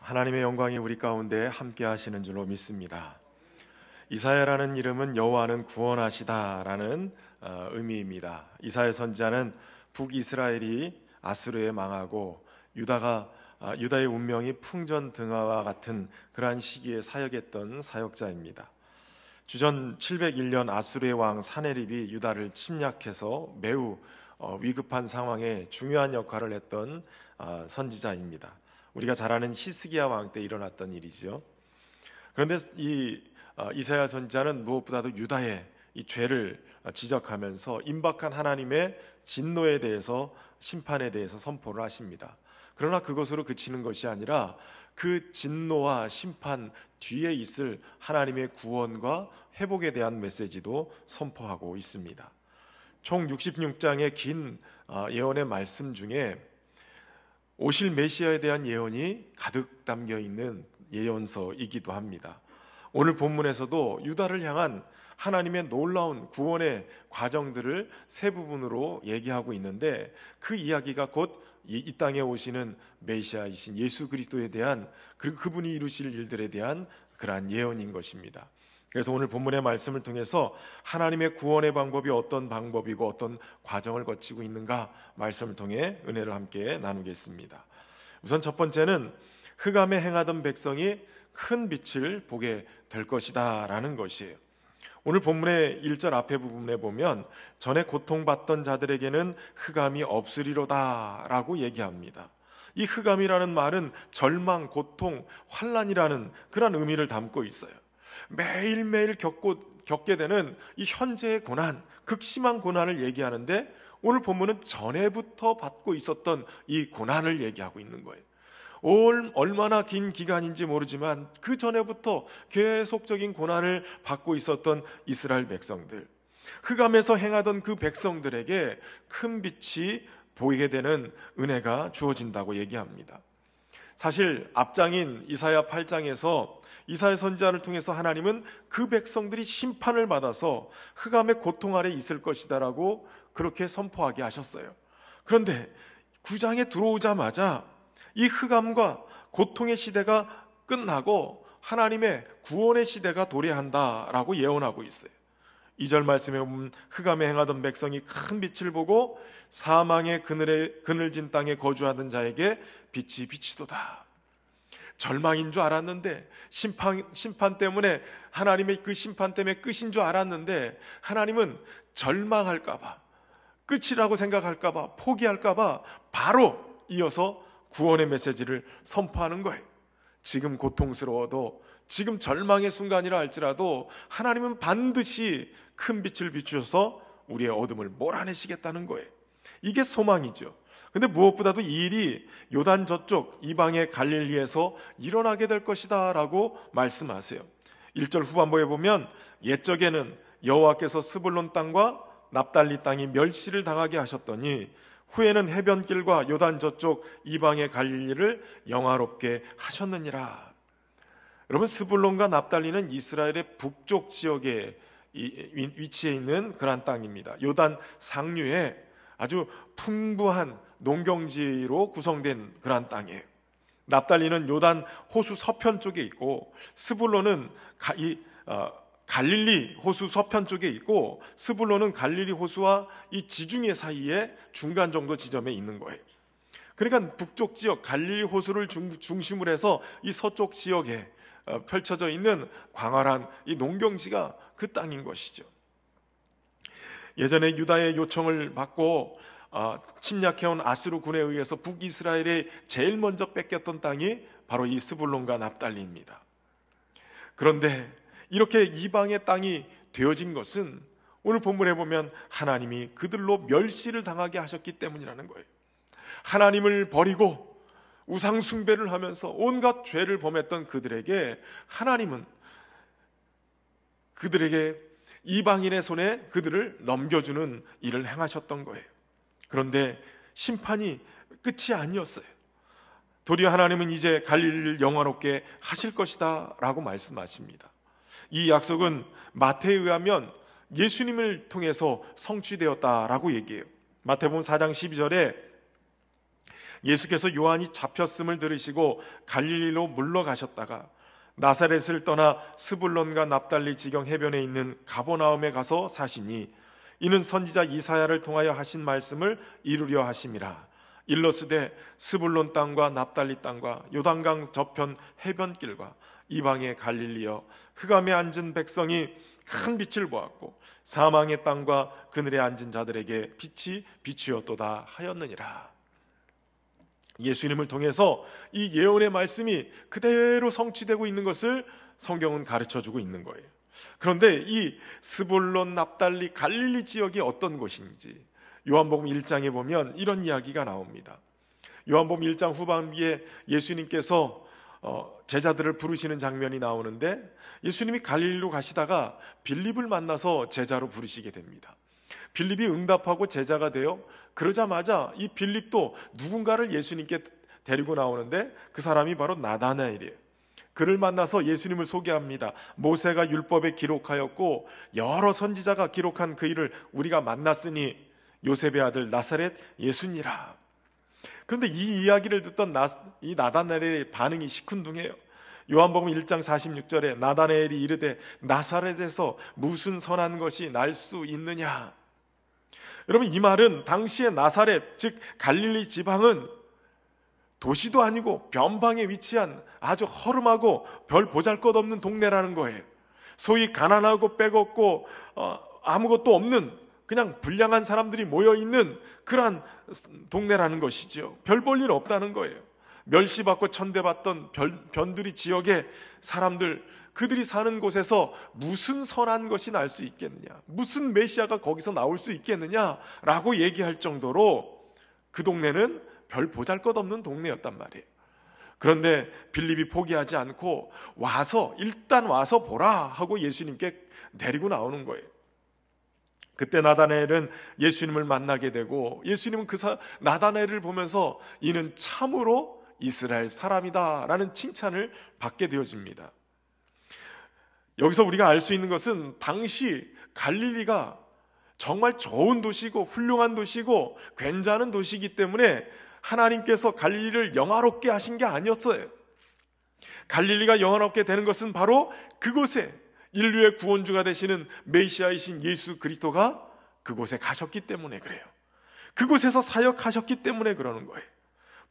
하나님의 영광이 우리 가운데 함께 하시는 줄로 믿습니다. 이사야라는 이름은 여호와는 구원하시다라는 의미입니다. 이사야 선지자는 북이스라엘이 아수르에 망하고 유다의 운명이 풍전등화와 같은 그러한 시기에 사역했던 사역자입니다. 주전 701년 아수르의 왕 사네립이 유다를 침략해서 매우 위급한 상황에 중요한 역할을 했던 선지자입니다. 우리가 잘 아는 히스기야 왕 때 일어났던 일이죠. 그런데 이사야 선지자는 무엇보다도 유다의 이 죄를 지적하면서 임박한 하나님의 진노에 대해서, 심판에 대해서 선포를 하십니다. 그러나 그것으로 그치는 것이 아니라 그 진노와 심판 뒤에 있을 하나님의 구원과 회복에 대한 메시지도 선포하고 있습니다. 총 66장의 긴 예언의 말씀 중에 오실 메시아에 대한 예언이 가득 담겨 있는 예언서이기도 합니다. 오늘 본문에서도 유다를 향한 하나님의 놀라운 구원의 과정들을 세 부분으로 얘기하고 있는데, 그 이야기가 곧 이 땅에 오시는 메시아이신 예수 그리스도에 대한, 그리고 그분이 이루실 일들에 대한 그러한 예언인 것입니다. 그래서 오늘 본문의 말씀을 통해서 하나님의 구원의 방법이 어떤 방법이고 어떤 과정을 거치고 있는가, 말씀을 통해 은혜를 함께 나누겠습니다. 우선 첫 번째는 흑암에 행하던 백성이 큰 빛을 보게 될 것이다 라는 것이에요. 오늘 본문의 1절 앞에 부분에 보면 전에 고통받던 자들에게는 흑암이 없으리로다 라고 얘기합니다. 이 흑암이라는 말은 절망, 고통, 환난이라는 그런 의미를 담고 있어요. 매일매일 겪게 되는 이 현재의 고난, 극심한 고난을 얘기하는데, 오늘 본문은 전에부터 받고 있었던 이 고난을 얘기하고 있는 거예요. 얼마나 긴 기간인지 모르지만 그 전에부터 계속적인 고난을 받고 있었던 이스라엘 백성들, 흑암에서 행하던 그 백성들에게 큰 빛이 보이게 되는 은혜가 주어진다고 얘기합니다. 사실 앞장인 이사야 8장에서 이사야 선지자를 통해서 하나님은 그 백성들이 심판을 받아서 흑암의 고통 아래 있을 것이다라고 그렇게 선포하게 하셨어요. 그런데 9장에 들어오자마자 이 흑암과 고통의 시대가 끝나고 하나님의 구원의 시대가 도래한다라고 예언하고 있어요. 2절 말씀에 보면 흑암에 행하던 백성이 큰 빛을 보고 사망의 그늘진 땅에 거주하던 자에게 빛이 비치도다. 절망인 줄 알았는데, 심판 때문에, 하나님의 그 심판 때문에 끝인 줄 알았는데, 하나님은 절망할까봐, 끝이라고 생각할까봐, 포기할까봐 바로 이어서 구원의 메시지를 선포하는 거예요. 지금 고통스러워도, 지금 절망의 순간이라 할지라도 하나님은 반드시 큰 빛을 비추셔서 우리의 어둠을 몰아내시겠다는 거예요. 이게 소망이죠. 근데 무엇보다도 이 일이 요단 저쪽 이방의 갈릴리에서 일어나게 될 것이다 라고 말씀하세요. 1절 후반부에 보면 옛적에는 여호와께서 스불론 땅과 납달리 땅이 멸시를 당하게 하셨더니 후에는 해변길과 요단 저쪽 이방의 갈릴리를 영화롭게 하셨느니라. 여러분, 스불론과 납달리는 이스라엘의 북쪽 지역에 위치해 있는 그런 땅입니다. 요단 상류에 아주 풍부한 농경지로 구성된 그런 땅이에요. 납달리는 요단 호수 서편 쪽에 있고, 스불론은 갈릴리 호수 서편 쪽에 있고, 스불론은 갈릴리 호수와 이 지중해 사이에 중간 정도 지점에 있는 거예요. 그러니까 북쪽 지역 갈릴리 호수를 중심으로 해서 이 서쪽 지역에 펼쳐져 있는 광활한 이 농경지가 그 땅인 것이죠. 예전에 유다의 요청을 받고 침략해온 아수르 군에 의해서 북이스라엘이 제일 먼저 뺏겼던 땅이 바로 이 스불론과 납달리입니다. 그런데 이렇게 이방의 땅이 되어진 것은 오늘 본문에 보면 하나님이 그들로 멸시를 당하게 하셨기 때문이라는 거예요. 하나님을 버리고 우상 숭배를 하면서 온갖 죄를 범했던 그들에게 하나님은 그들에게 이방인의 손에 그들을 넘겨주는 일을 행하셨던 거예요. 그런데 심판이 끝이 아니었어요. 도리어 하나님은 이제 갈릴리를 영화롭게 하실 것이다 라고 말씀하십니다. 이 약속은 마태에 의하면 예수님을 통해서 성취되었다라고 얘기해요. 마태복음 4장 12절에 예수께서 요한이 잡혔음을 들으시고 갈릴리로 물러가셨다가 나사렛을 떠나 스불론과 납달리 지경 해변에 있는 가버나움에 가서 사시니 이는 선지자 이사야를 통하여 하신 말씀을 이루려 하심이라. 일러스되 스불론 땅과 납달리 땅과 요단강 저편 해변길과 이방의 갈릴리여, 흑암에 앉은 백성이 큰 빛을 보았고 사망의 땅과 그늘에 앉은 자들에게 빛이 비추었도다 하였느니라. 예수님을 통해서 이 예언의 말씀이 그대로 성취되고 있는 것을 성경은 가르쳐주고 있는 거예요. 그런데 이 스불론, 납달리, 갈릴리 지역이 어떤 곳인지 요한복음 1장에 보면 이런 이야기가 나옵니다. 요한복음 1장 후반기에 예수님께서 제자들을 부르시는 장면이 나오는데, 예수님이 갈릴리로 가시다가 빌립을 만나서 제자로 부르시게 됩니다. 빌립이 응답하고 제자가 되어 그러자마자 이 빌립도 누군가를 예수님께 데리고 나오는데 그 사람이 바로 나다나엘이에요. 그를 만나서 예수님을 소개합니다. 모세가 율법에 기록하였고 여러 선지자가 기록한 그 일을 우리가 만났으니 요셉의 아들 나사렛 예수니라. 그런데 이 이야기를 듣던 이 나다나엘의 반응이 시큰둥해요. 요한복음 1장 46절에 나다나엘이 이르되 나사렛에서 무슨 선한 것이 날 수 있느냐. 여러분, 이 말은 당시의 나사렛, 즉 갈릴리 지방은 도시도 아니고 변방에 위치한 아주 허름하고 별 보잘것없는 동네라는 거예요. 소위 가난하고 빼곡고 아무것도 없는 그냥 불량한 사람들이 모여있는 그러한 동네라는 것이죠. 별 볼 일 없다는 거예요. 멸시받고 천대받던 변두리 지역의 사람들, 그들이 사는 곳에서 무슨 선한 것이 날 수 있겠느냐, 무슨 메시아가 거기서 나올 수 있겠느냐라고 얘기할 정도로 그 동네는 별 보잘것없는 동네였단 말이에요. 그런데 빌립이 포기하지 않고 일단 와서 보라 하고 예수님께 데리고 나오는 거예요. 그때 나다나엘은 예수님을 만나게 되고, 예수님은 나다나엘을 보면서 이는 참으로 이스라엘 사람이다 라는 칭찬을 받게 되어집니다. 여기서 우리가 알 수 있는 것은 당시 갈릴리가 정말 좋은 도시고 훌륭한 도시고 괜찮은 도시이기 때문에 하나님께서 갈릴리를 영화롭게 하신 게 아니었어요. 갈릴리가 영화롭게 되는 것은 바로 그곳에 인류의 구원주가 되시는 메시아이신 예수 그리스도가 그곳에 가셨기 때문에 그래요. 그곳에서 사역하셨기 때문에 그러는 거예요.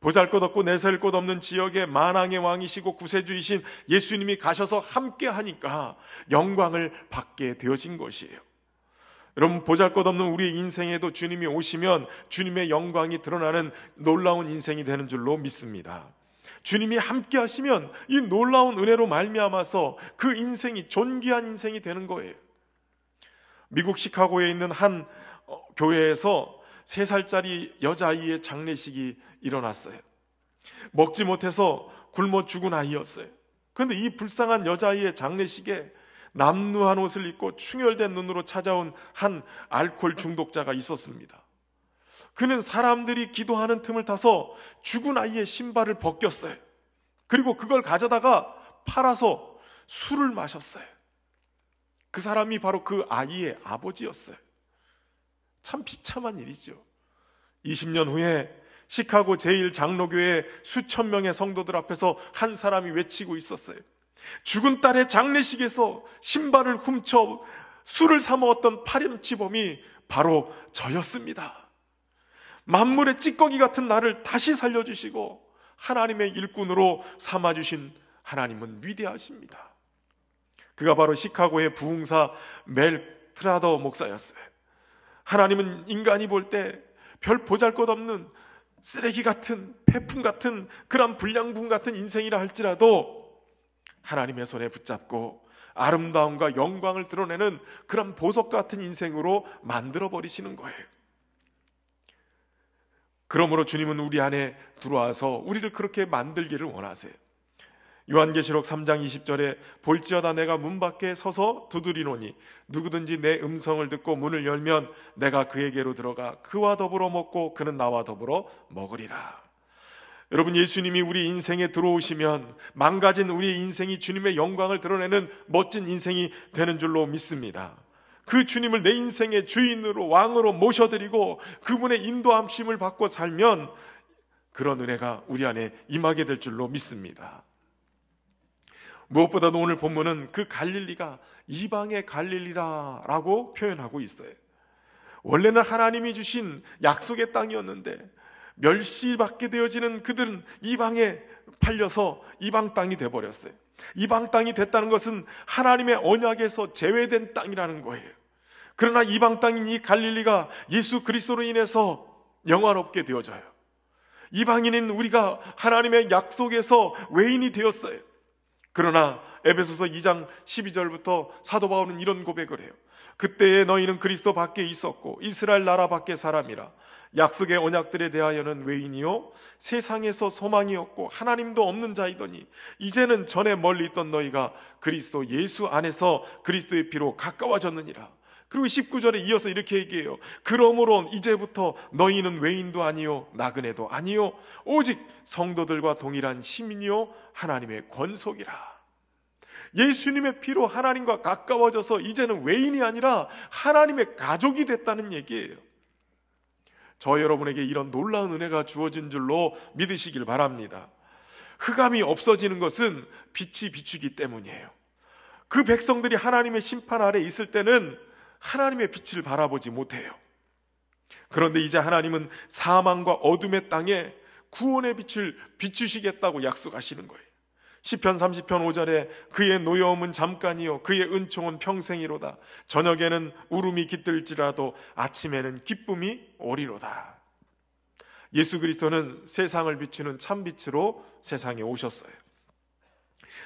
보잘것없고 내세울 것 없는 지역에 만왕의 왕이시고 구세주이신 예수님이 가셔서 함께 하니까 영광을 받게 되어진 것이에요. 여러분, 보잘것없는 우리의 인생에도 주님이 오시면 주님의 영광이 드러나는 놀라운 인생이 되는 줄로 믿습니다. 주님이 함께 하시면 이 놀라운 은혜로 말미암아서 그 인생이 존귀한 인생이 되는 거예요. 미국 시카고에 있는 한 교회에서 3살짜리 여자아이의 장례식이 일어났어요. 먹지 못해서 굶어 죽은 아이였어요. 그런데 이 불쌍한 여자아이의 장례식에 남루한 옷을 입고 충혈된 눈으로 찾아온 한 알코올 중독자가 있었습니다. 그는 사람들이 기도하는 틈을 타서 죽은 아이의 신발을 벗겼어요. 그리고 그걸 가져다가 팔아서 술을 마셨어요. 그 사람이 바로 그 아이의 아버지였어요. 참 비참한 일이죠. 20년 후에 시카고 제1장로교회 수천 명의 성도들 앞에서 한 사람이 외치고 있었어요. 죽은 딸의 장례식에서 신발을 훔쳐 술을 사 먹었던 파렴치범이 바로 저였습니다. 만물의 찌꺼기 같은 나를 다시 살려주시고 하나님의 일꾼으로 삼아주신 하나님은 위대하십니다. 그가 바로 시카고의 부흥사 멜 트라더 목사였어요. 하나님은 인간이 볼 때 별 보잘것없는 쓰레기 같은, 폐품 같은, 그런 불량분 같은 인생이라 할지라도 하나님의 손에 붙잡고 아름다움과 영광을 드러내는 그런 보석 같은 인생으로 만들어버리시는 거예요. 그러므로 주님은 우리 안에 들어와서 우리를 그렇게 만들기를 원하세요. 요한계시록 3장 20절에 볼지어다 내가 문 밖에 서서 두드리노니 누구든지 내 음성을 듣고 문을 열면 내가 그에게로 들어가 그와 더불어 먹고 그는 나와 더불어 먹으리라. 여러분, 예수님이 우리 인생에 들어오시면 망가진 우리 인생이 주님의 영광을 드러내는 멋진 인생이 되는 줄로 믿습니다. 그 주님을 내 인생의 주인으로 왕으로 모셔드리고 그분의 인도함심을 받고 살면 그런 은혜가 우리 안에 임하게 될 줄로 믿습니다. 무엇보다도 오늘 본문은 그 갈릴리가 이방의 갈릴리라라고 표현하고 있어요. 원래는 하나님이 주신 약속의 땅이었는데 멸시받게 되어지는 그들은 이방에 팔려서 이방 땅이 돼버렸어요. 이방 땅이 됐다는 것은 하나님의 언약에서 제외된 땅이라는 거예요. 그러나 이방 땅인 이 갈릴리가 예수 그리스도로 인해서 영화롭게 되어져요. 이방인인 우리가 하나님의 약속에서 외인이 되었어요. 그러나 에베소서 2장 12절부터 사도 바울은 이런 고백을 해요. 그때에 너희는 그리스도 밖에 있었고 이스라엘 나라 밖의 사람이라 약속의 언약들에 대하여는 외인이요 세상에서 소망이 없고 하나님도 없는 자이더니 이제는 전에 멀리 있던 너희가 그리스도 예수 안에서 그리스도의 피로 가까워졌느니라. 그리고 19절에 이어서 이렇게 얘기해요. 그러므로 이제부터 너희는 외인도 아니요 나그네도 아니요 오직 성도들과 동일한 시민이요 하나님의 권속이라. 예수님의 피로 하나님과 가까워져서 이제는 외인이 아니라 하나님의 가족이 됐다는 얘기예요. 저 여러분에게 이런 놀라운 은혜가 주어진 줄로 믿으시길 바랍니다. 흑암이 없어지는 것은 빛이 비추기 때문이에요. 그 백성들이 하나님의 심판 아래 있을 때는 하나님의 빛을 바라보지 못해요. 그런데 이제 하나님은 사망과 어둠의 땅에 구원의 빛을 비추시겠다고 약속하시는 거예요. 시편 30편 5절에 그의 노여움은 잠깐이요 그의 은총은 평생이로다. 저녁에는 울음이 깃들지라도 아침에는 기쁨이 오리로다. 예수 그리스도는 세상을 비추는 참빛으로 세상에 오셨어요.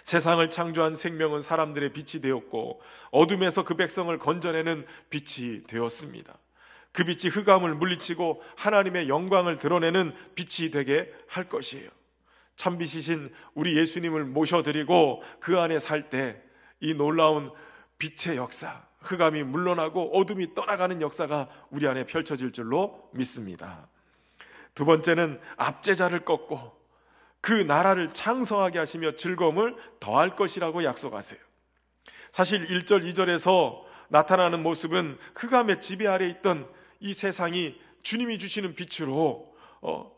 세상을 창조한 생명은 사람들의 빛이 되었고 어둠에서 그 백성을 건져내는 빛이 되었습니다. 그 빛이 흑암을 물리치고 하나님의 영광을 드러내는 빛이 되게 할 것이에요. 참빛이신 우리 예수님을 모셔드리고 그 안에 살 때 이 놀라운 빛의 역사, 흑암이 물러나고 어둠이 떠나가는 역사가 우리 안에 펼쳐질 줄로 믿습니다. 두 번째는 압제자를 꺾고 그 나라를 창성하게 하시며 즐거움을 더할 것이라고 약속하세요. 사실 1절 2절에서 나타나는 모습은 흑암의 지배 아래 있던 이 세상이 주님이 주시는 빛으로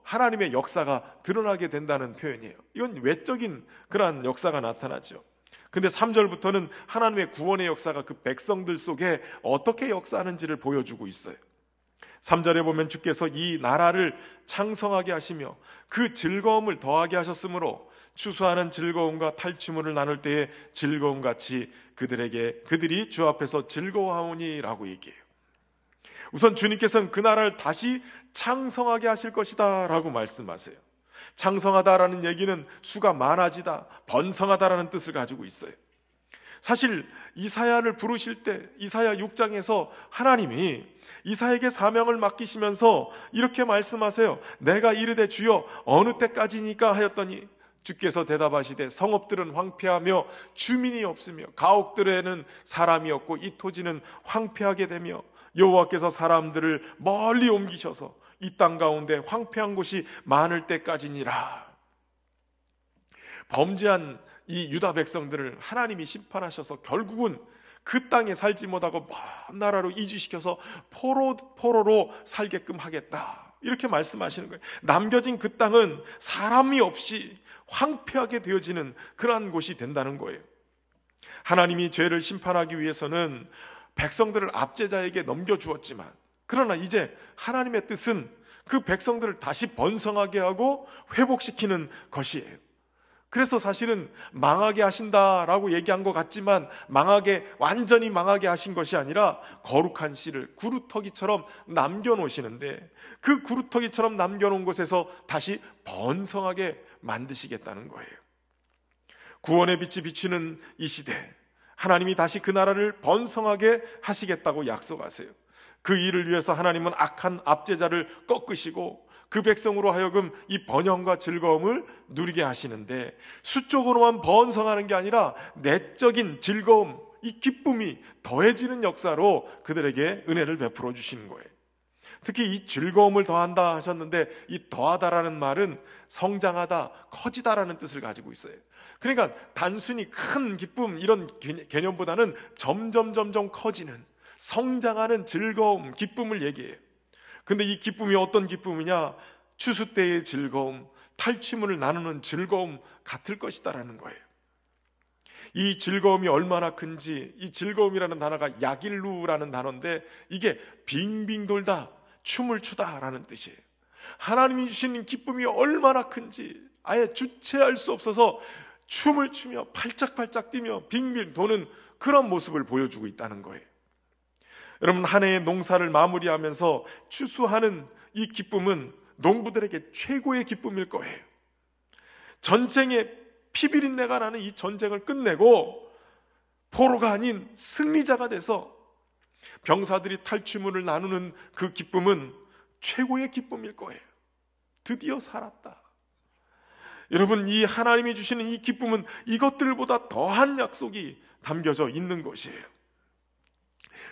하나님의 역사가 드러나게 된다는 표현이에요. 이건 외적인 그러한 역사가 나타나죠. 근데 3절부터는 하나님의 구원의 역사가 그 백성들 속에 어떻게 역사하는지를 보여주고 있어요. 3절에 보면 주께서 이 나라를 창성하게 하시며 그 즐거움을 더하게 하셨으므로 추수하는 즐거움과 탈취물을 나눌 때에 즐거움같이 그들이 주 앞에서 즐거워하오니라고 얘기해요. 우선 주님께서는 그 나라를 다시 창성하게 하실 것이다 라고 말씀하세요. 창성하다라는 얘기는 수가 많아지다, 번성하다라는 뜻을 가지고 있어요. 사실 이사야를 부르실 때 이사야 6장에서 하나님이 이사야에게 사명을 맡기시면서 이렇게 말씀하세요. 내가 이르되 주여 어느 때까지니까 하였더니 주께서 대답하시되 성읍들은 황폐하며 주민이 없으며 가옥들에는 사람이 없고 이 토지는 황폐하게 되며 여호와께서 사람들을 멀리 옮기셔서 이 땅 가운데 황폐한 곳이 많을 때까지니라. 범죄한 이 유다 백성들을 하나님이 심판하셔서 결국은 그 땅에 살지 못하고 먼 나라로 이주시켜서 포로로 살게끔 하겠다, 이렇게 말씀하시는 거예요. 남겨진 그 땅은 사람이 없이 황폐하게 되어지는 그러한 곳이 된다는 거예요. 하나님이 죄를 심판하기 위해서는 백성들을 압제자에게 넘겨주었지만, 그러나 이제 하나님의 뜻은 그 백성들을 다시 번성하게 하고 회복시키는 것이에요. 그래서 사실은 망하게 하신다라고 얘기한 것 같지만 완전히 망하게 하신 것이 아니라 거룩한 씨를 구루터기처럼 남겨놓으시는데, 그 구루터기처럼 남겨놓은 곳에서 다시 번성하게 만드시겠다는 거예요. 구원의 빛이 비추는 이 시대, 하나님이 다시 그 나라를 번성하게 하시겠다고 약속하세요. 그 일을 위해서 하나님은 악한 압제자를 꺾으시고 그 백성으로 하여금 이 번영과 즐거움을 누리게 하시는데, 수적으로만 번성하는 게 아니라 내적인 즐거움, 이 기쁨이 더해지는 역사로 그들에게 은혜를 베풀어 주시는 거예요. 특히 이 즐거움을 더한다 하셨는데, 이 더하다라는 말은 성장하다, 커지다라는 뜻을 가지고 있어요. 그러니까 단순히 큰 기쁨 이런 개념보다는 점점 커지는, 성장하는 즐거움, 기쁨을 얘기해요. 근데 이 기쁨이 어떤 기쁨이냐? 추수 때의 즐거움, 탈취물을 나누는 즐거움 같을 것이다라는 거예요. 이 즐거움이 얼마나 큰지, 이 즐거움이라는 단어가 야길루라는 단어인데 이게 빙빙 돌다, 춤을 추다라는 뜻이에요. 하나님이 주시는 기쁨이 얼마나 큰지 아예 주체할 수 없어서 춤을 추며 팔짝팔짝 뛰며 빙빙 도는 그런 모습을 보여주고 있다는 거예요. 여러분, 한 해의 농사를 마무리하면서 추수하는 이 기쁨은 농부들에게 최고의 기쁨일 거예요. 전쟁의 피비린내가 나는 이 전쟁을 끝내고 포로가 아닌 승리자가 돼서 병사들이 탈취물을 나누는 그 기쁨은 최고의 기쁨일 거예요. 드디어 살았다. 여러분, 이 하나님이 주시는 이 기쁨은 이것들보다 더한 약속이 담겨져 있는 것이에요.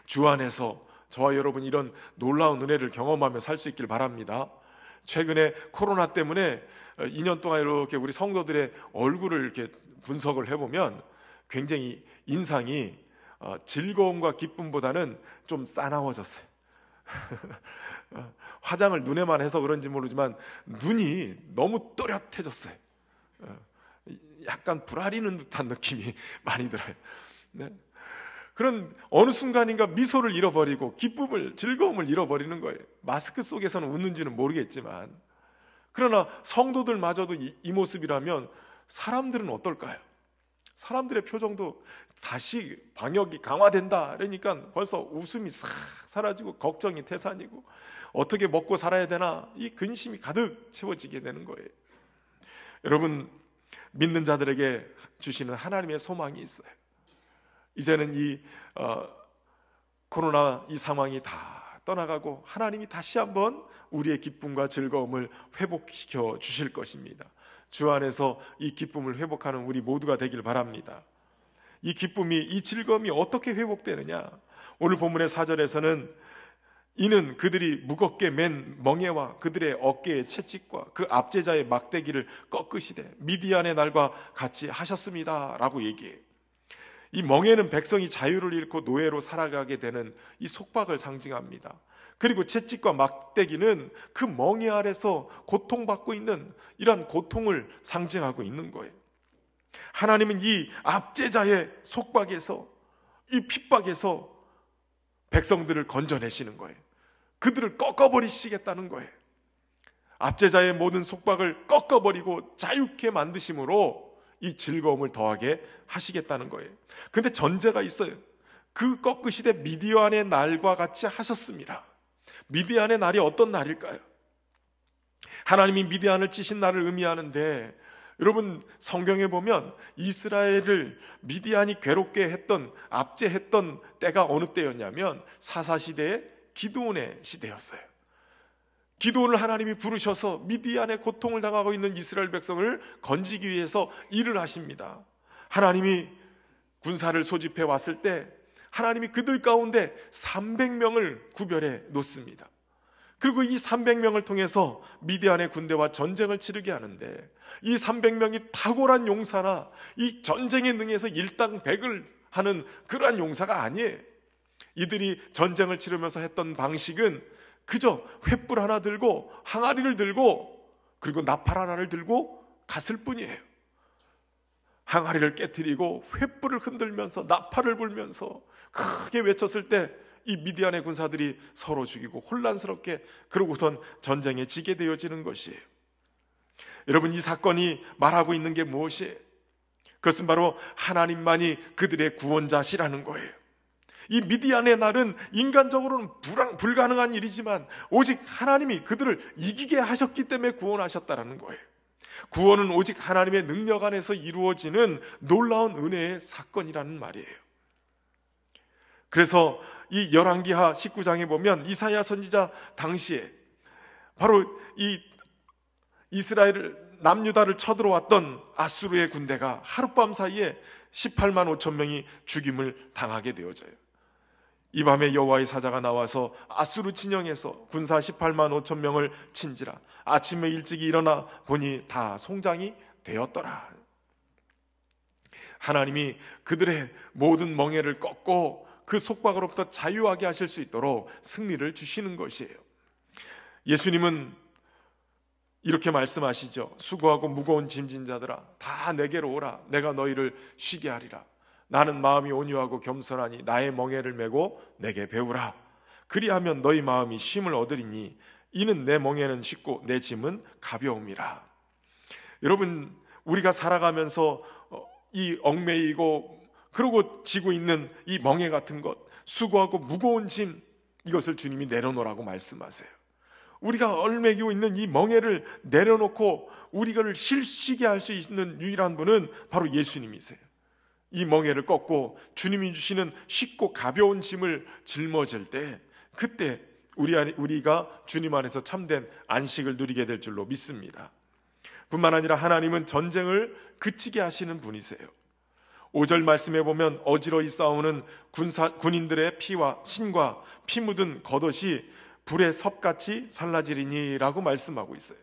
주 안에서 저와 여러분 이런 놀라운 은혜를 경험하며 살 수 있길 바랍니다. 최근에 코로나 때문에 2년 동안 이렇게 우리 성도들의 얼굴을 이렇게 분석을 해보면 굉장히 인상이 즐거움과 기쁨보다는 좀 싸나워졌어요. 화장을 눈에만 해서 그런지 모르지만 눈이 너무 또렷해졌어요. 약간 불아리는 듯한 느낌이 많이 들어요. 네. 그런 어느 순간인가 미소를 잃어버리고 기쁨을, 즐거움을 잃어버리는 거예요. 마스크 속에서는 웃는지는 모르겠지만, 그러나 성도들마저도 이 모습이라면 사람들은 어떨까요? 사람들의 표정도 다시 방역이 강화된다 그러니까 벌써 웃음이 싹 사라지고 걱정이 태산이고 어떻게 먹고 살아야 되나 이 근심이 가득 채워지게 되는 거예요. 여러분, 믿는 자들에게 주시는 하나님의 소망이 있어요. 이제는 이 코로나 이 상황이 다 떠나가고 하나님이 다시 한번 우리의 기쁨과 즐거움을 회복시켜 주실 것입니다. 주 안에서 이 기쁨을 회복하는 우리 모두가 되길 바랍니다. 이 기쁨이, 이 즐거움이 어떻게 회복되느냐? 오늘 본문의 4절에서는 이는 그들이 무겁게 맨 멍에와 그들의 어깨의 채찍과 그 압제자의 막대기를 꺾으시되 미디안의 날과 같이 하셨습니다 라고 얘기해요. 이 멍에는 백성이 자유를 잃고 노예로 살아가게 되는 이 속박을 상징합니다. 그리고 채찍과 막대기는 그 멍에 아래서 고통받고 있는 이러한 고통을 상징하고 있는 거예요. 하나님은 이 압제자의 속박에서, 이 핍박에서 백성들을 건져내시는 거예요. 그들을 꺾어버리시겠다는 거예요. 압제자의 모든 속박을 꺾어버리고 자유케 만드심으로 이 즐거움을 더하게 하시겠다는 거예요. 근데 전제가 있어요. 그 꺾으시되 미디안의 날과 같이 하셨습니다. 미디안의 날이 어떤 날일까요? 하나님이 미디안을 치신 날을 의미하는데, 여러분 성경에 보면 이스라엘을 미디안이 괴롭게 했던, 압제했던 때가 어느 때였냐면 사사시대의 기드온의 시대였어요. 기드온을 하나님이 부르셔서 미디안의 고통을 당하고 있는 이스라엘 백성을 건지기 위해서 일을 하십니다. 하나님이 군사를 소집해 왔을 때 하나님이 그들 가운데 300명을 구별해 놓습니다. 그리고 이 300명을 통해서 미디안의 군대와 전쟁을 치르게 하는데, 이 300명이 탁월한 용사나 이 전쟁에 능해서 일당백을 하는 그러한 용사가 아니에요. 이들이 전쟁을 치르면서 했던 방식은 그저 횃불 하나 들고 항아리를 들고 그리고 나팔 하나를 들고 갔을 뿐이에요. 항아리를 깨트리고 횃불을 흔들면서 나팔을 불면서 크게 외쳤을 때 이 미디안의 군사들이 서로 죽이고 혼란스럽게 그러고선 전쟁에 지게 되어지는 것이에요. 여러분, 이 사건이 말하고 있는 게 무엇이에요? 그것은 바로 하나님만이 그들의 구원자시라는 거예요. 이 미디안의 날은 인간적으로는 불가능한 일이지만 오직 하나님이 그들을 이기게 하셨기 때문에 구원하셨다는 거예요. 구원은 오직 하나님의 능력 안에서 이루어지는 놀라운 은혜의 사건이라는 말이에요. 그래서 이 열왕기하 19장에 보면 이사야 선지자 당시에 바로 이 이스라엘을, 남유다를 쳐들어왔던 아수르의 군대가 하룻밤 사이에 18만 5천 명이 죽임을 당하게 되어져요. 이 밤에 여호와의 사자가 나와서 아수르 진영에서 군사 18만 5천 명을 친지라 아침에 일찍 일어나 보니 다 송장이 되었더라. 하나님이 그들의 모든 멍에를 꺾고 그 속박으로부터 자유하게 하실 수 있도록 승리를 주시는 것이에요. 예수님은 이렇게 말씀하시죠. 수고하고 무거운 짐진 자들아 다 내게로 오라. 내가 너희를 쉬게 하리라. 나는 마음이 온유하고 겸손하니 나의 멍에를 메고 내게 배우라. 그리하면 너희 마음이 쉼을 얻으리니 이는 내 멍에는 쉽고 내 짐은 가벼움이라. 여러분, 우리가 살아가면서 이 얽매이고 그러고 지고 있는 이 멍에 같은 것, 수고하고 무거운 짐, 이것을 주님이 내려놓으라고 말씀하세요. 우리가 얽매이고 있는 이 멍에를 내려놓고 우리를 쉬게 할 수 있는 유일한 분은 바로 예수님이세요. 이 멍에를 꺾고 주님이 주시는 쉽고 가벼운 짐을 짊어질 때, 그때 우리가 주님 안에서 참된 안식을 누리게 될 줄로 믿습니다. 뿐만 아니라 하나님은 전쟁을 그치게 하시는 분이세요. 5절 말씀에 보면 어지러이 싸우는 군인들의 피와 신과 피 묻은 겉옷이 불의 섭같이 살라지리니 라고 말씀하고 있어요.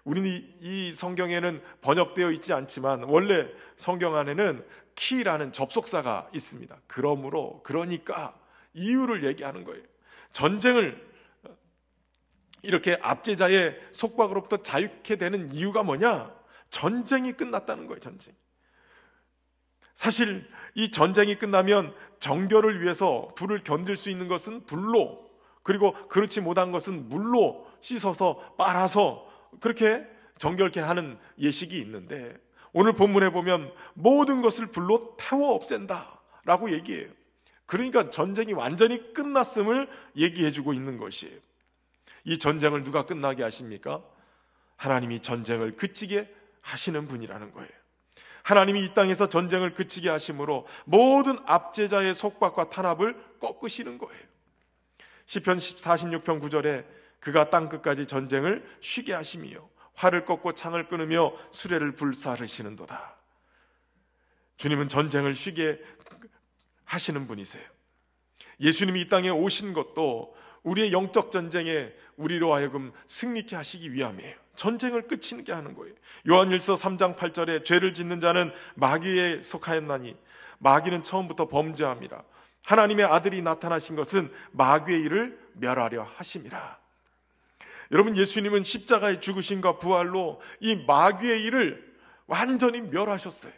우리는 이 성경에는 번역되어 있지 않지만 원래 성경 안에는 키라는 접속사가 있습니다. 그러니까 이유를 얘기하는 거예요. 전쟁을 이렇게 압제자의 속박으로부터 자유케 되는 이유가 뭐냐? 전쟁이 끝났다는 거예요. 전쟁. 사실 이 전쟁이 끝나면 정결을 위해서 불을 견딜 수 있는 것은 불로, 그리고 그렇지 못한 것은 물로 씻어서 빨아서 그렇게 정결케 하는 예식이 있는데, 오늘 본문에 보면 모든 것을 불로 태워 없앤다 라고 얘기해요. 그러니까 전쟁이 완전히 끝났음을 얘기해주고 있는 것이에요. 이 전쟁을 누가 끝나게 하십니까? 하나님이 전쟁을 그치게 하시는 분이라는 거예요. 하나님이 이 땅에서 전쟁을 그치게 하심으로 모든 압제자의 속박과 탄압을 꺾으시는 거예요. 시편 46편 9절에 그가 땅끝까지 전쟁을 쉬게 하심이요 활을 꺾고 창을 끊으며 수레를 불사르시는도다. 주님은 전쟁을 쉬게 하시는 분이세요. 예수님이 이 땅에 오신 것도 우리의 영적 전쟁에 우리로 하여금 승리케 하시기 위함이에요. 전쟁을 끝이게 하는 거예요. 요한일서 3장 8절에 죄를 짓는 자는 마귀에 속하였나니 마귀는 처음부터 범죄함이라. 하나님의 아들이 나타나신 것은 마귀의 일을 멸하려 하심이라. 여러분, 예수님은 십자가의 죽으심과 부활로 이 마귀의 일을 완전히 멸하셨어요.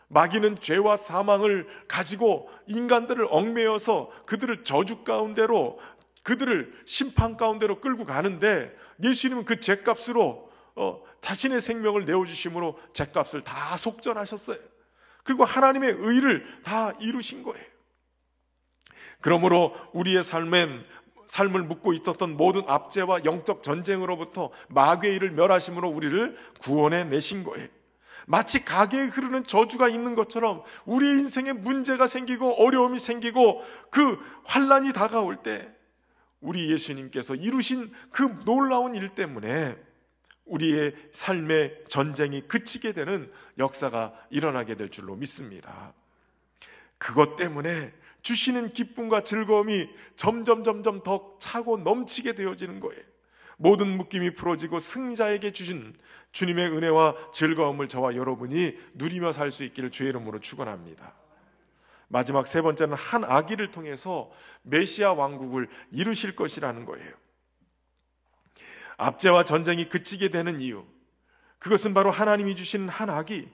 마귀는 죄와 사망을 가지고 인간들을 얽매여서 그들을 저주 가운데로, 그들을 심판 가운데로 끌고 가는데, 예수님은 그 죄값으로 자신의 생명을 내어주심으로 죄값을 다 속전하셨어요. 그리고 하나님의 의를 다 이루신 거예요. 그러므로 우리의 삶을 묶고 있었던 모든 압제와 영적 전쟁으로부터 마귀의 일을 멸하심으로 우리를 구원해 내신 거예요. 마치 가게에 흐르는 저주가 있는 것처럼 우리 인생에 문제가 생기고 어려움이 생기고 그 환난이 다가올 때 우리 예수님께서 이루신 그 놀라운 일 때문에 우리의 삶의 전쟁이 그치게 되는 역사가 일어나게 될 줄로 믿습니다. 그것 때문에 주시는 기쁨과 즐거움이 점점 더 차고 넘치게 되어지는 거예요. 모든 묶임이 풀어지고 승자에게 주신 주님의 은혜와 즐거움을 저와 여러분이 누리며 살 수 있기를 주의 이름으로 축원합니다. 마지막 세 번째는 한 아기를 통해서 메시아 왕국을 이루실 것이라는 거예요. 압제와 전쟁이 그치게 되는 이유, 그것은 바로 하나님이 주신 한 아기,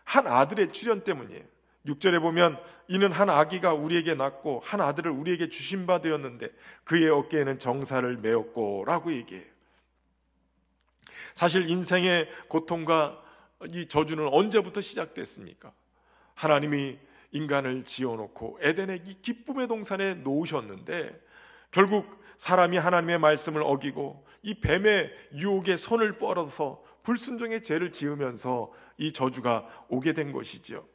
한 아들의 출현 때문이에요. 6절에 보면 이는 한 아기가 우리에게 낳고 한 아들을 우리에게 주신 바 되었는데 그의 어깨에는 정사를 메었고 라고 얘기해요. 사실 인생의 고통과 이 저주는 언제부터 시작됐습니까? 하나님이 인간을 지어놓고 에덴의 이 기쁨의 동산에 놓으셨는데 결국 사람이 하나님의 말씀을 어기고 이 뱀의 유혹에 손을 뻗어서 불순종의 죄를 지으면서 이 저주가 오게 된 것이죠.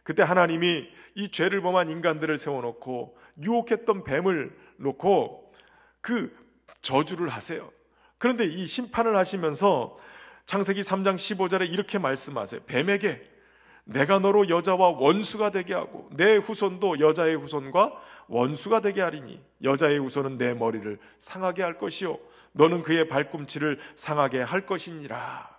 그때 하나님이 이 죄를 범한 인간들을 세워놓고 유혹했던 뱀을 놓고 그 저주를 하세요. 그런데 이 심판을 하시면서 창세기 3장 15절에 이렇게 말씀하세요. 뱀에게 내가 너로 여자와 원수가 되게 하고 내 후손도 여자의 후손과 원수가 되게 하리니 여자의 후손은 내 머리를 상하게 할 것이요 너는 그의 발꿈치를 상하게 할 것이니라.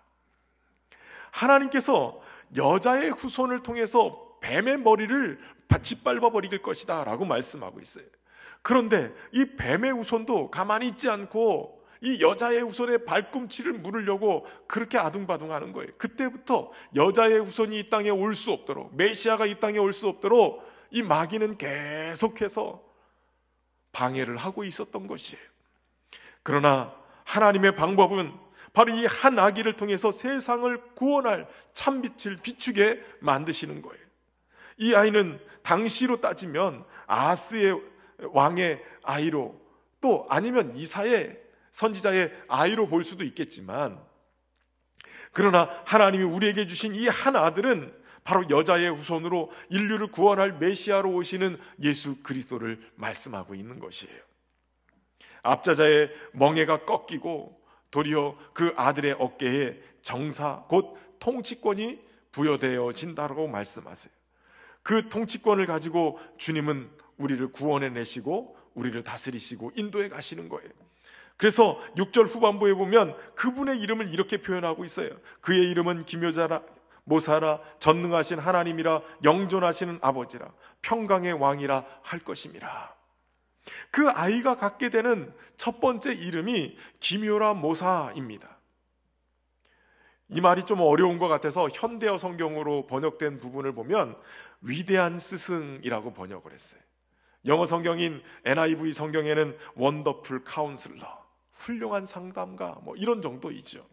하나님께서 여자의 후손을 통해서 뱀의 머리를 짓밟아 버릴 것이다 라고 말씀하고 있어요. 그런데 이 뱀의 후손도 가만히 있지 않고 이 여자의 후손의 발꿈치를 물으려고 그렇게 아둥바둥하는 거예요. 그때부터 여자의 후손이 이 땅에 올 수 없도록, 메시아가 이 땅에 올 수 없도록 이 마귀는 계속해서 방해를 하고 있었던 것이에요. 그러나 하나님의 방법은 바로 이 한 아기를 통해서 세상을 구원할 참빛을 비추게 만드시는 거예요. 이 아이는 당시로 따지면 아하스의 왕의 아이로, 또 아니면 이사의 선지자의 아이로 볼 수도 있겠지만, 그러나 하나님이 우리에게 주신 이 한 아들은 바로 여자의 후손으로 인류를 구원할 메시아로 오시는 예수 그리스도를 말씀하고 있는 것이에요. 앞자자의 멍에가 꺾이고 도리어 그 아들의 어깨에 정사 곧 통치권이 부여되어진다고 말씀하세요. 그 통치권을 가지고 주님은 우리를 구원해내시고 우리를 다스리시고 인도해 가시는 거예요. 그래서 6절 후반부에 보면 그분의 이름을 이렇게 표현하고 있어요. 그의 이름은 기묘자라, 모사라, 전능하신 하나님이라, 영존하시는 아버지라, 평강의 왕이라 할 것임이라. 그 아이가 갖게 되는 첫 번째 이름이 기묘라 모사입니다. 이 말이 좀 어려운 것 같아서 현대어 성경으로 번역된 부분을 보면 위대한 스승이라고 번역을 했어요. 영어 성경인 NIV 성경에는 원더풀 카운슬러, 훌륭한 상담가, 이런 정도이죠.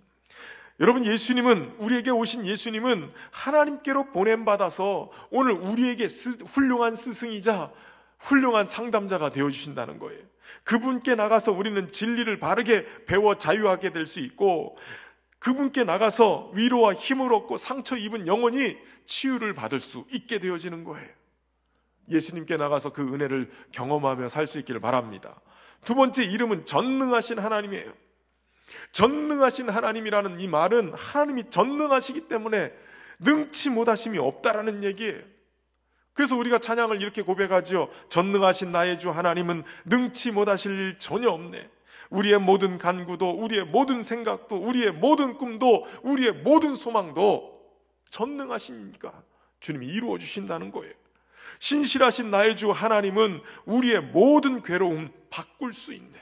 여러분, 예수님은, 우리에게 오신 예수님은 하나님께로 보냄받아서 오늘 우리에게 훌륭한 스승이자 훌륭한 상담자가 되어주신다는 거예요. 그분께 나가서 우리는 진리를 바르게 배워 자유하게 될 수 있고, 그분께 나가서 위로와 힘을 얻고 상처 입은 영혼이 치유를 받을 수 있게 되어지는 거예요. 예수님께 나가서 그 은혜를 경험하며 살 수 있기를 바랍니다. 두 번째 이름은 전능하신 하나님이에요. 전능하신 하나님이라는 이 말은 하나님이 전능하시기 때문에 능치 못하심이 없다라는 얘기예요. 그래서 우리가 찬양을 이렇게 고백하죠. 전능하신 나의 주 하나님은 능치 못하실 일 전혀 없네. 우리의 모든 간구도, 우리의 모든 생각도, 우리의 모든 꿈도, 우리의 모든 소망도 전능하시니까 주님이 이루어 주신다는 거예요. 신실하신 나의 주 하나님은 우리의 모든 괴로움 바꿀 수 있네.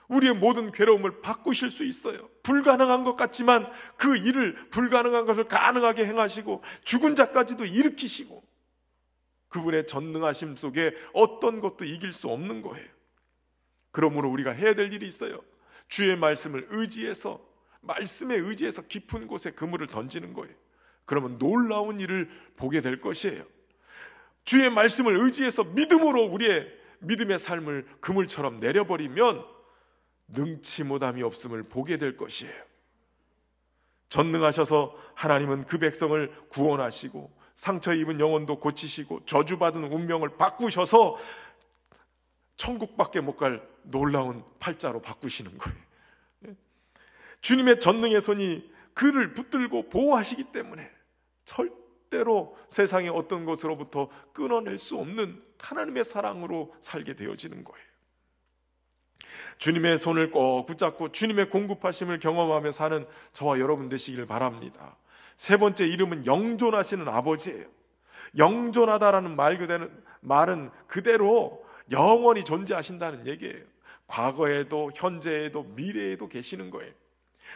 우리의 모든 괴로움을 바꾸실 수 있어요. 불가능한 것 같지만 그 일을, 불가능한 것을 가능하게 행하시고 죽은 자까지도 일으키시고, 그분의 전능하심 속에 어떤 것도 이길 수 없는 거예요. 그러므로 우리가 해야 될 일이 있어요. 주의 말씀을 의지해서, 말씀에 의지해서 깊은 곳에 그물을 던지는 거예요. 그러면 놀라운 일을 보게 될 것이에요. 주의 말씀을 의지해서 믿음으로 우리의 믿음의 삶을 그물처럼 내려버리면 능치 못함이 없음을 보게 될 것이에요. 전능하셔서 하나님은 그 백성을 구원하시고 상처 입은 영혼도 고치시고 저주받은 운명을 바꾸셔서 천국밖에 못 갈 놀라운 팔자로 바꾸시는 거예요. 주님의 전능의 손이 그를 붙들고 보호하시기 때문에 절대로 세상의 어떤 것으로부터 끊어낼 수 없는 하나님의 사랑으로 살게 되어지는 거예요. 주님의 손을 꼭 붙잡고 주님의 공급하심을 경험하며 사는 저와 여러분 되시길 바랍니다. 세 번째 이름은 영존하시는 아버지예요. 영존하다라는 말은 그대로 영원히 존재하신다는 얘기예요. 과거에도 현재에도 미래에도 계시는 거예요.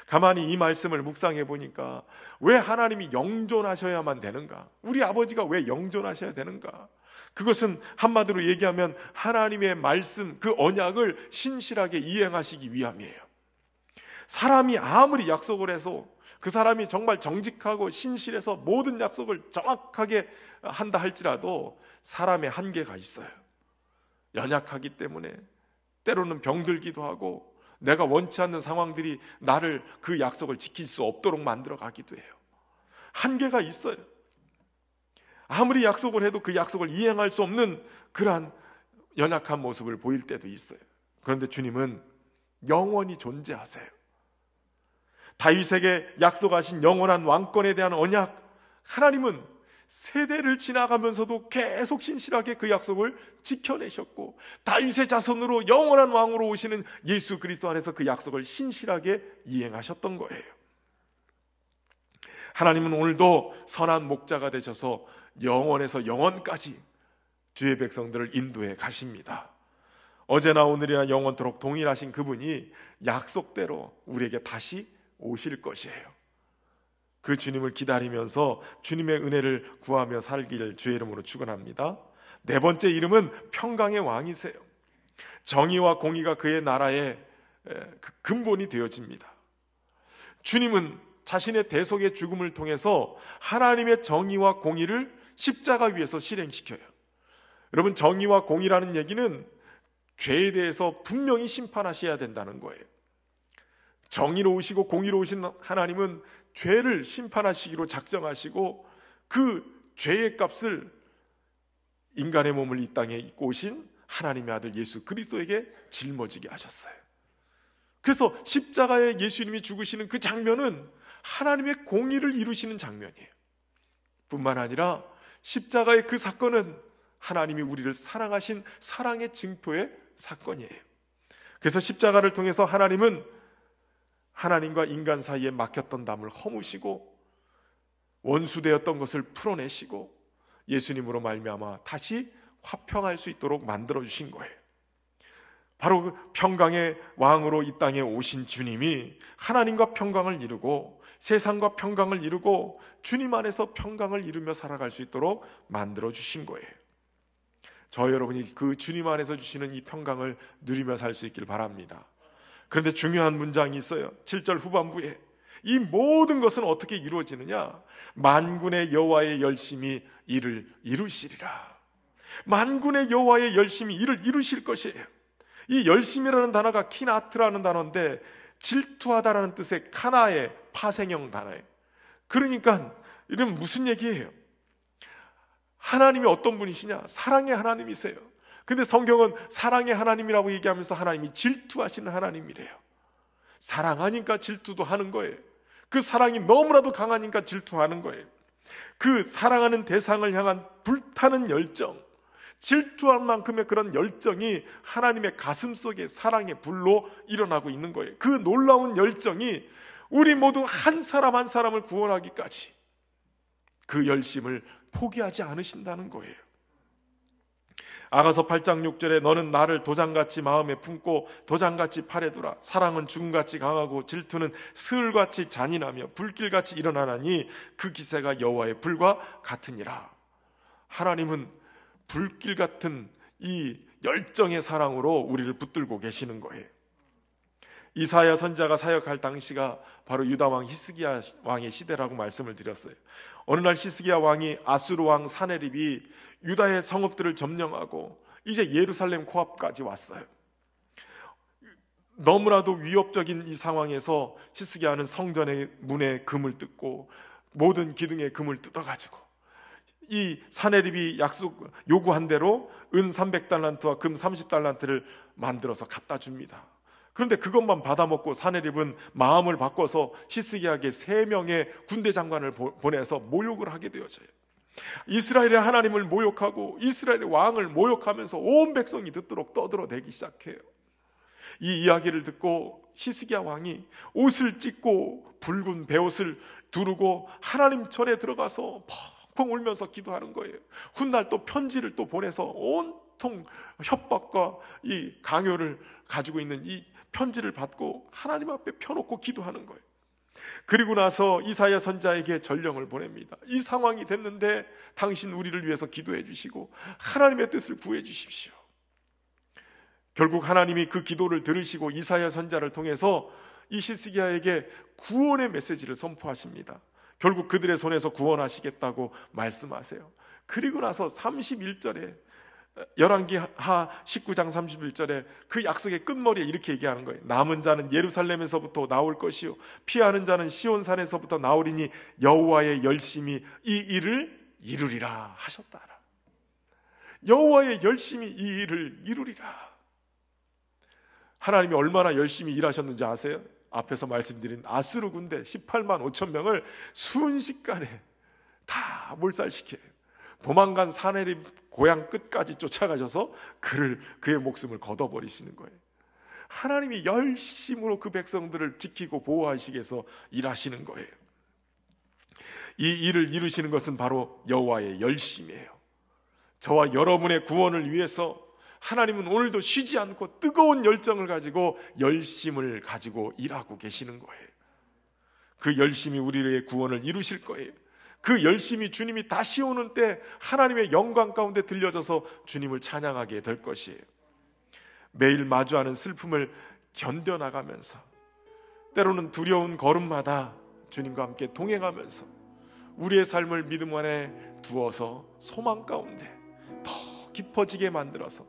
가만히 이 말씀을 묵상해 보니까 왜 하나님이 영존하셔야만 되는가? 우리 아버지가 왜 영존하셔야 되는가? 그것은 한마디로 얘기하면 하나님의 말씀, 그 언약을 신실하게 이행하시기 위함이에요. 사람이 아무리 약속을 해서 그 사람이 정말 정직하고 신실해서 모든 약속을 정확하게 한다 할지라도 사람의 한계가 있어요. 연약하기 때문에 때로는 병들기도 하고 내가 원치 않는 상황들이 나를 그 약속을 지킬 수 없도록 만들어 가기도 해요. 한계가 있어요. 아무리 약속을 해도 그 약속을 이행할 수 없는 그러한 연약한 모습을 보일 때도 있어요. 그런데 주님은 영원히 존재하세요. 다윗에게 약속하신 영원한 왕권에 대한 언약, 하나님은 세대를 지나가면서도 계속 신실하게 그 약속을 지켜내셨고, 다윗의 자손으로 영원한 왕으로 오시는 예수 그리스도 안에서 그 약속을 신실하게 이행하셨던 거예요. 하나님은 오늘도 선한 목자가 되셔서 영원에서 영원까지 주의 백성들을 인도해 가십니다. 어제나 오늘이나 영원토록 동일하신 그분이 약속대로 우리에게 다시 오실 것이에요. 그 주님을 기다리면서 주님의 은혜를 구하며 살기를 주의 이름으로 축원합니다. 네 번째 이름은 평강의 왕이세요. 정의와 공의가 그의 나라의 근본이 되어집니다. 주님은 자신의 대속의 죽음을 통해서 하나님의 정의와 공의를 십자가 위에서 실행시켜요. 여러분, 정의와 공의라는 얘기는 죄에 대해서 분명히 심판하셔야 된다는 거예요. 정의로우시고 공의로우신 하나님은 죄를 심판하시기로 작정하시고 그 죄의 값을 인간의 몸을 이 땅에 입고 오신 하나님의 아들 예수 그리스도에게 짊어지게 하셨어요. 그래서 십자가에 예수님이 죽으시는 그 장면은 하나님의 공의를 이루시는 장면이에요. 뿐만 아니라 십자가의 그 사건은 하나님이 우리를 사랑하신 사랑의 증표의 사건이에요. 그래서 십자가를 통해서 하나님은 하나님과 인간 사이에 막혔던 담을 허무시고 원수되었던 것을 풀어내시고 예수님으로 말미암아 다시 화평할 수 있도록 만들어주신 거예요. 바로 그 평강의 왕으로 이 땅에 오신 주님이 하나님과 평강을 이루고 세상과 평강을 이루고 주님 안에서 평강을 이루며 살아갈 수 있도록 만들어주신 거예요. 저 여러분이 그 주님 안에서 주시는 이 평강을 누리며 살 수 있길 바랍니다. 그런데 중요한 문장이 있어요. 7절 후반부에 이 모든 것은 어떻게 이루어지느냐? 만군의 여호와의 열심히 이를 이루시리라. 만군의 여호와의 열심히 이를 이루실 것이에요. 이 열심이라는 단어가 키나트라는 단어인데 질투하다라는 뜻의 카나의 파생형 단어예요. 그러니까 이건 무슨 얘기예요? 하나님이 어떤 분이시냐? 사랑의 하나님이세요. 근데 성경은 사랑의 하나님이라고 얘기하면서 하나님이 질투하시는 하나님이래요. 사랑하니까 질투도 하는 거예요. 그 사랑이 너무나도 강하니까 질투하는 거예요. 그 사랑하는 대상을 향한 불타는 열정, 질투할 만큼의 그런 열정이 하나님의 가슴 속에 사랑의 불로 일어나고 있는 거예요. 그 놀라운 열정이 우리 모두 한 사람 한 사람을 구원하기까지 그 열심을 포기하지 않으신다는 거예요. 아가서 8장 6절에 너는 나를 도장같이 마음에 품고 도장같이 팔에 두라. 사랑은 죽음같이 강하고 질투는 스을같이 잔인하며 불길같이 일어나나니 그 기세가 여호와의 불과 같으니라. 하나님은 불길 같은 이 열정의 사랑으로 우리를 붙들고 계시는 거예요. 이사야 선지자가 사역할 당시가 바로 유다 왕 히스기야 왕의 시대라고 말씀을 드렸어요. 어느 날 히스기야 왕이 아수르 왕 사네립이 유다의 성읍들을 점령하고 이제 예루살렘 코앞까지 왔어요. 너무나도 위협적인 이 상황에서 히스기야는 성전의 문의 금을 뜯고 모든 기둥의 금을 뜯어가지고 이 사네립이 요구한 대로 은 300달란트와 금 30달란트를 만들어서 갖다 줍니다. 그런데 그것만 받아먹고 사네립은 마음을 바꿔서 히스기야에게 3명의 군대 장관을 보내서 모욕을 하게 되어져요. 이스라엘의 하나님을 모욕하고 이스라엘의 왕을 모욕하면서 온 백성이 듣도록 떠들어대기 시작해요. 이 이야기를 듣고 히스기야 왕이 옷을 찢고 붉은 베옷을 두르고 하나님 전에 들어가서 펑펑 울면서 기도하는 거예요. 훗날 또 편지를 또 보내서 온통 협박과 이 강요를 가지고 있는 이 편지를 받고 하나님 앞에 펴놓고 기도하는 거예요. 그리고 나서 이사야 선지자에게 전령을 보냅니다. 이 상황이 됐는데 당신 우리를 위해서 기도해 주시고 하나님의 뜻을 구해 주십시오. 결국 하나님이 그 기도를 들으시고 이사야 선지자를 통해서 이 히스기야에게 구원의 메시지를 선포하십니다. 결국 그들의 손에서 구원하시겠다고 말씀하세요. 그리고 나서 31절에 열왕기하 19장 31절에 그 약속의 끝머리에 이렇게 얘기하는 거예요. 남은 자는 예루살렘에서부터 나올 것이요 피하는 자는 시온산에서부터 나오리니 여호와의 열심히 이 일을 이루리라 하셨다. 여호와의 열심히 이 일을 이루리라. 하나님이 얼마나 열심히 일하셨는지 아세요? 앞에서 말씀드린 아수르 군대 18만 5천 명을 순식간에 다 몰살시켜요. 도망간 사네립 고향 끝까지 쫓아가셔서 그의 목숨을 걷어버리시는 거예요. 하나님이 열심으로 그 백성들을 지키고 보호하시기 위해서 일하시는 거예요. 이 일을 이루시는 것은 바로 여호와의 열심이에요. 저와 여러분의 구원을 위해서 하나님은 오늘도 쉬지 않고 뜨거운 열정을 가지고 열심을 가지고 일하고 계시는 거예요. 그 열심이 우리의 구원을 이루실 거예요. 그 열심이 주님이 다시 오는 때 하나님의 영광 가운데 들려져서 주님을 찬양하게 될 것이에요. 매일 마주하는 슬픔을 견뎌나가면서, 때로는 두려운 걸음마다 주님과 함께 동행하면서 우리의 삶을 믿음 안에 두어서 소망 가운데 더 깊어지게 만들어서,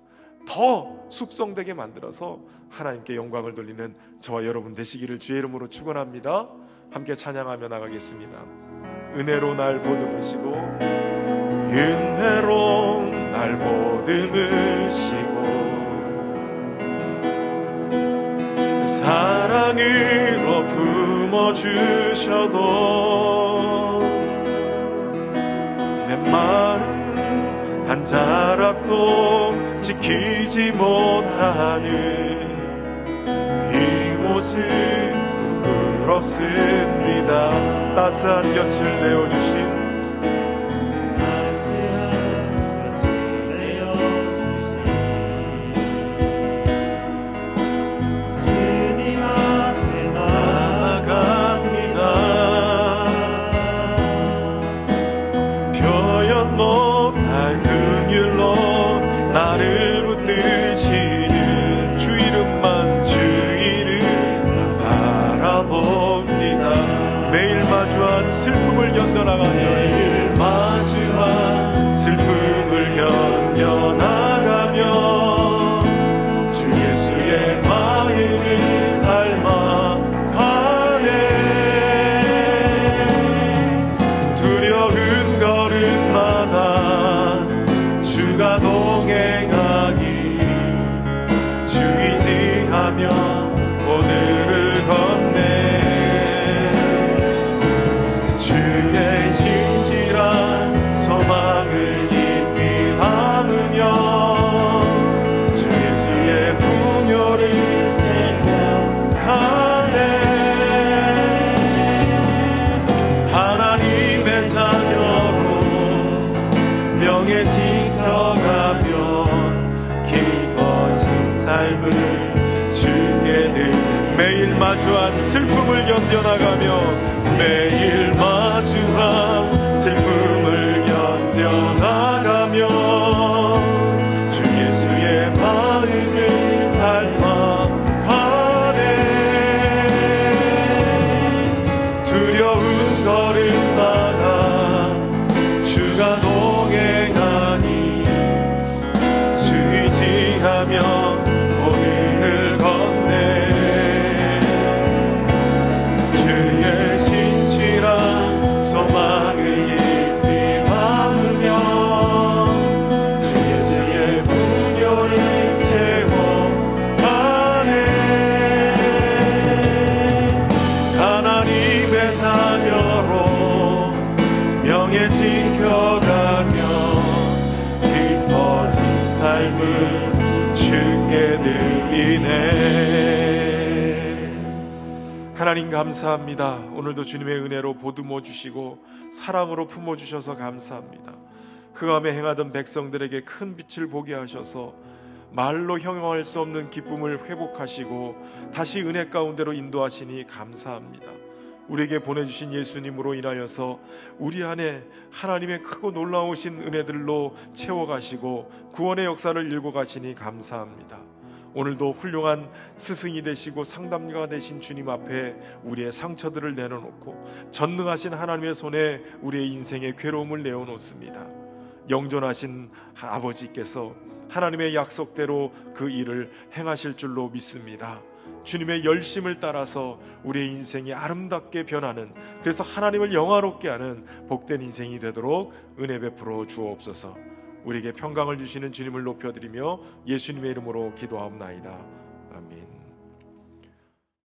더 숙성되게 만들어서 하나님께 영광을 돌리는 저와 여러분 되시기를 주의 이름으로 축원합니다. 함께 찬양하며 나가겠습니다. 은혜로 날 보듬으시고, 은혜로 날 보듬으시고, 사랑으로 품어주셔도 내 마음 한 자락도 지키지 못하는 이 모습 부끄럽습니다. 따스한 곁을 내어주신 슬픔을 견뎌나가며, 매일 마주한 슬픔을 견뎌나가며 주 예수의 마음을 닮아가네. 두려운 걸음마다 주가 동행하기, 주 의지하며 오늘을 걷네. 주의 신실한 소망을 깊이 담으며 주 예수의 풍요를 생각하네. 하나님의 자녀로 명예 지켜가며 깊어진 삶을 주게 될, 매일 마주한 슬픔을 견뎌나가며, 매일 마주한 슬픔을 견뎌나가며 주 예수의 마음을 닮아가네. 두려운 걸음마다 주가 동행하니 주 의지하며 오늘을 걷네. 소망을 깊이 담으며 주 예수의 풍요를 채워가네. 하나님의 자녀로 명예 지켜가며 깊어진 삶을 주께 드리네. 하나님 감사합니다. 오늘도 주님의 은혜로 보듬어 주시고 사랑으로 품어 주셔서 감사합니다. 흑암에 행하던 백성들에게 큰 빛을 보게 하셔서 말로 형용할 수 없는 기쁨을 회복하시고 다시 은혜 가운데로 인도하시니 감사합니다. 우리에게 보내주신 예수님으로 인하여서 우리 안에 하나님의 크고 놀라우신 은혜들로 채워가시고 구원의 역사를 일궈 가시니 감사합니다. 오늘도 훌륭한 스승이 되시고 상담가가 되신 주님 앞에 우리의 상처들을 내려놓고 전능하신 하나님의 손에 우리의 인생의 괴로움을 내어놓습니다. 영존하신 아버지께서 하나님의 약속대로 그 일을 행하실 줄로 믿습니다. 주님의 열심을 따라서 우리의 인생이 아름답게 변하는, 그래서 하나님을 영화롭게 하는 복된 인생이 되도록 은혜 베풀어 주옵소서. 우리에게 평강을 주시는 주님을 높여드리며 예수님의 이름으로 기도하옵나이다.